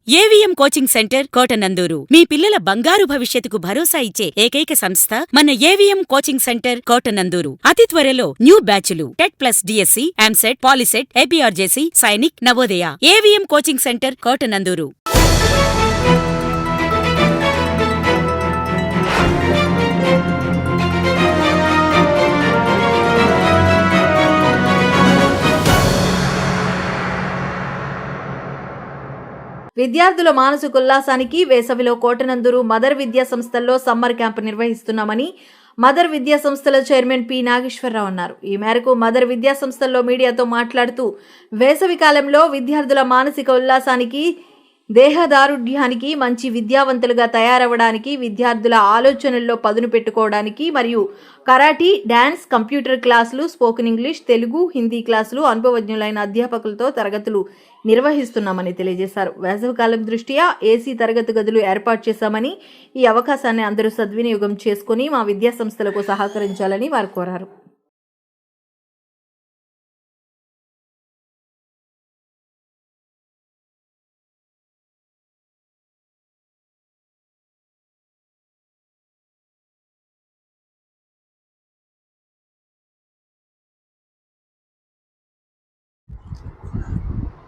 AVM coaching center Kotananduru మీ పిల్లల బంగారు భవిష్యత్తుకు భరోసా ఇచ్చే ఏకైక సంస్థ మన ఏవిఎం కోచింగ్ సెంటర్ కోటనందూరు. అతి త్వరలో న్యూ బ్యాచులు TET plus DSC, EAMCET, POLYCET, APRJC, Sainik, Navodaya. AVM coaching center Kotanandur. విద్యార్థుల మానసిక ఉల్లాసానికి వేసవిలో కోటనందూరు మదర్ విద్యా సంస్థల్లో సమ్మర్ క్యాంపు నిర్వహిస్తున్నామని మదర్ విద్యా సంస్థల చైర్మన్ పి నాగేశ్వరరావు అన్నారు. ఈ మేరకు మదర్ విద్యా సంస్థల్లో మీడియాతో మాట్లాడుతూ వేసవి కాలంలో విద్యార్థుల మానసిక ఉల్లాసానికి, దేహదారుఢ్యానికి, మంచి విద్యావంతులుగా తయారవడానికి, విద్యార్థుల ఆలోచనల్లో పదును పెట్టుకోవడానికి మరియు కరాటీ, డాన్స్, కంప్యూటర్ క్లాసులు, స్పోకెన్ ఇంగ్లీష్, తెలుగు, హిందీ క్లాసులు అనుభవజ్ఞులైన అధ్యాపకులతో తరగతులు నిర్వహిస్తున్నామని తెలియజేశారు. వేసవికాలం దృష్ట్యా ఏసీ తరగతి గదులు ఏర్పాటు చేశామని, ఈ అవకాశాన్ని అందరూ సద్వినియోగం చేసుకుని మా విద్యా సంస్థలకు సహకరించాలని వారు కోరారు.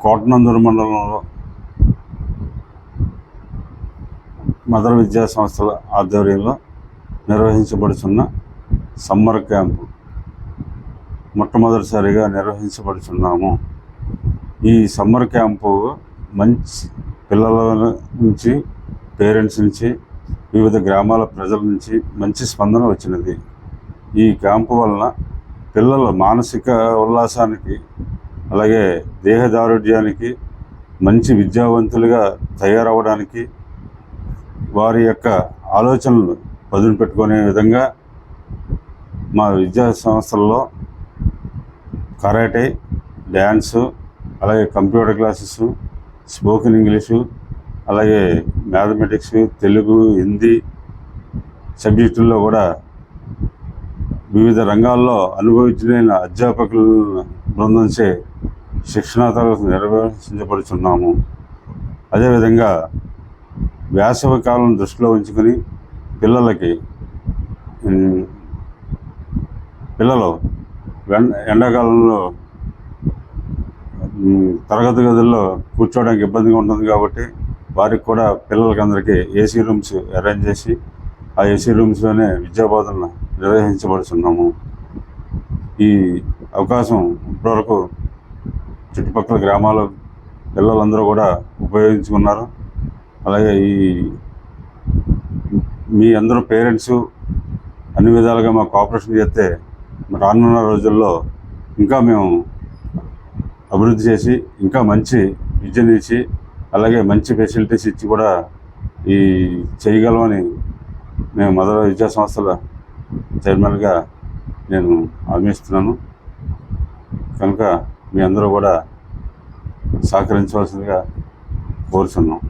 కోటనందూరు మండలంలో మదర్ విద్యా సంస్థల ఆధ్వర్యంలో నిర్వహించబడుతున్న సమ్మర్ క్యాంపు మొట్టమొదటిసారిగా నిర్వహించబడుతున్నాము. ఈ సమ్మర్ క్యాంపు మంచి పిల్లల నుంచి, పేరెంట్స్ నుంచి, వివిధ గ్రామాల ప్రజల నుంచి మంచి స్పందన వచ్చినది. ఈ క్యాంపు వలన పిల్లల మానసిక ఉల్లాసానికి, అలాగే దేహదారుఢ్యానికి, మంచి విద్యావంతులుగా తయారవడానికి, వారి యొక్క ఆలోచనలు పదును పెట్టుకునే విధంగా మా విద్యా సంస్థల్లో కరాటే, డ్యాన్సు, అలాగే కంప్యూటర్ క్లాసెస్, స్పోకెన్ ఇంగ్లీషు, అలాగే మ్యాథమెటిక్స్, తెలుగు, హిందీ సబ్జెక్టుల్లో కూడా వివిధ రంగాల్లో అనుభవించిన అధ్యాపకుల బృందంచే శిక్షణా తరగతులు నిర్వహించబడుతున్నాము. అదేవిధంగా వేసవి కాలం దృష్టిలో ఉంచుకొని పిల్లలు ఎండాకాలంలో తరగతి గదుల్లో కూర్చోవడానికి ఇబ్బందిగా ఉంటుంది కాబట్టి వారికి కూడా పిల్లలకందరికీ ఏసీ రూమ్స్ అరేంజ్ చేసి ఆ ఏసీ రూమ్స్లోనే విద్యాబోధనలు నిర్వహించబడుతున్నాము. ఈ అవకాశం ఇప్పటివరకు చుట్టుపక్కల గ్రామాల పిల్లలందరూ కూడా ఉపయోగించుకున్నారు. అలాగే మీ అందరూ పేరెంట్స్ అన్ని విధాలుగా మాకు కోఆపరేషన్ చేస్తే రానున్న రోజుల్లో ఇంకా మేము అభివృద్ధి చేసి ఇంకా మంచి విద్యనిచ్చి, అలాగే మంచి ఫెసిలిటీస్ ఇచ్చి కూడా చేయగలమని మేము మదర్ విద్యా సంస్థల చైర్మన్గా నేను హామీస్తున్నాను. కనుక మీ అందరూ కూడా సహకరించవలసిందిగా కోరుచున్నాం.